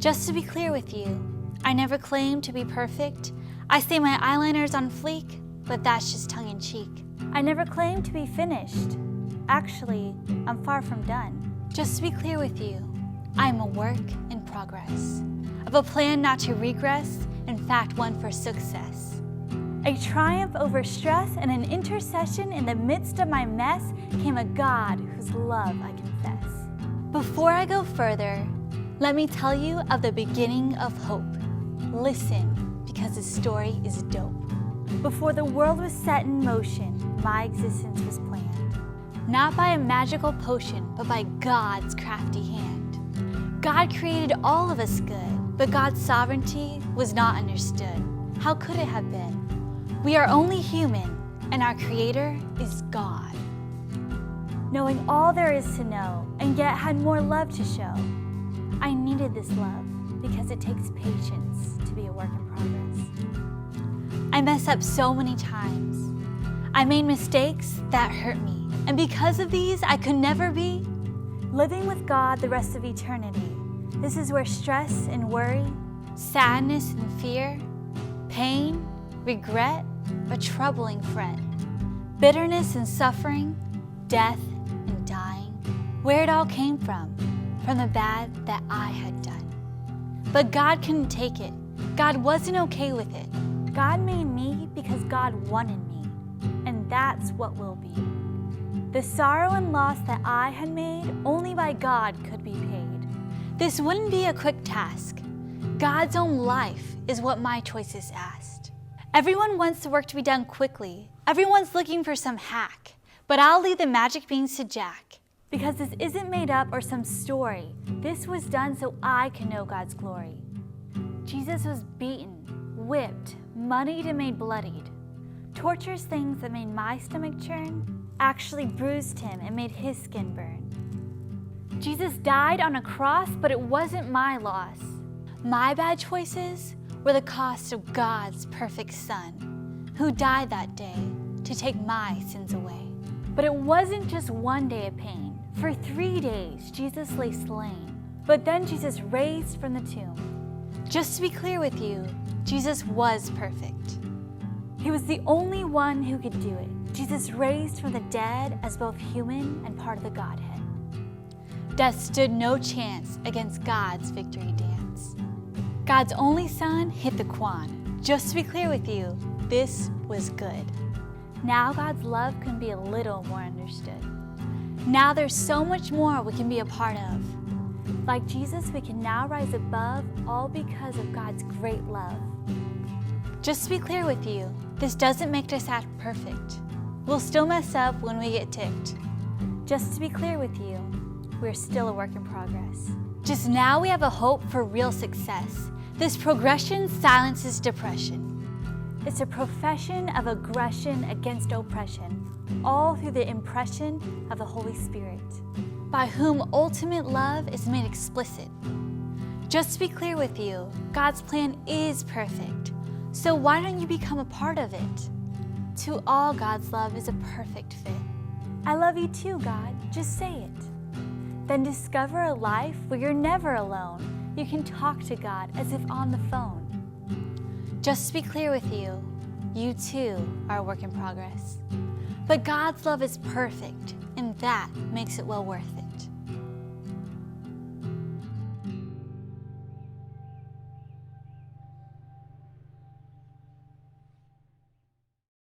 Just to be clear with you, I never claimed to be perfect. I say my eyeliner's on fleek, but that's just tongue-in-cheek. I never claimed to be finished. Actually, I'm far from done. Just to be clear with you, I'm a work in progress. Of a plan not to regress, in fact, one for success. A triumph over stress and an intercession in the midst of my mess came a God whose love I confess. Before I go further, let me tell you of the beginning of hope. Listen, because the story is dope. Before the world was set in motion, my existence was planned. Not by a magical potion, but by God's crafty hand. God created all of us good, but God's sovereignty was not understood. How could it have been? We are only human, and our Creator is God. Knowing all there is to know, and yet had more love to show. I needed this love because it takes patience to be a work in progress. I messed up so many times. I made mistakes that hurt me, and because of these, I could never be living with God the rest of eternity. This is where stress and worry, sadness and fear, pain, regret, a troubling friend, bitterness and suffering, death and dying, where it all came from the bad that I had done. But God couldn't take it. God wasn't okay with it. God made me because God wanted me, and that's what will be. The sorrow and loss that I had made, only by God could be paid. This wouldn't be a quick task. God's own life is what my choices asked. Everyone wants the work to be done quickly. Everyone's looking for some hack, but I'll leave the magic beans to Jack. Because this isn't made up or some story. This was done so I can know God's glory. Jesus was beaten, whipped, muddied, and made bloodied. Torturous things that made my stomach churn actually bruised him and made his skin burn. Jesus died on a cross, but it wasn't my loss. My bad choices were the cost of God's perfect Son, who died that day to take my sins away. But it wasn't just one day of pain. For 3 days, Jesus lay slain. But then Jesus raised from the tomb. Just to be clear with you, Jesus was perfect. He was the only one who could do it. Jesus raised from the dead as both human and part of the Godhead. Death stood no chance against God's victory dance. God's only Son hit the Quan. Just to be clear with you, this was good. Now God's love can be a little more understood. Now there's so much more we can be a part of. Like Jesus, we can now rise above, all because of God's great love. Just to be clear with you, this doesn't make us act perfect. We'll still mess up when we get ticked. Just to be clear with you, we're still a work in progress. Just now we have a hope for real success. This progression silences depression. It's a profession of aggression against oppression, all through the impression of the Holy Spirit, by whom ultimate love is made explicit. Just to be clear with you, God's plan is perfect, so why don't you become a part of it? To all, God's love is a perfect fit. I love you too, God, just say it. Then discover a life where you're never alone. You can talk to God as if on the phone. Just to be clear with you, you too are a work in progress. But God's love is perfect, and that makes it well worth it.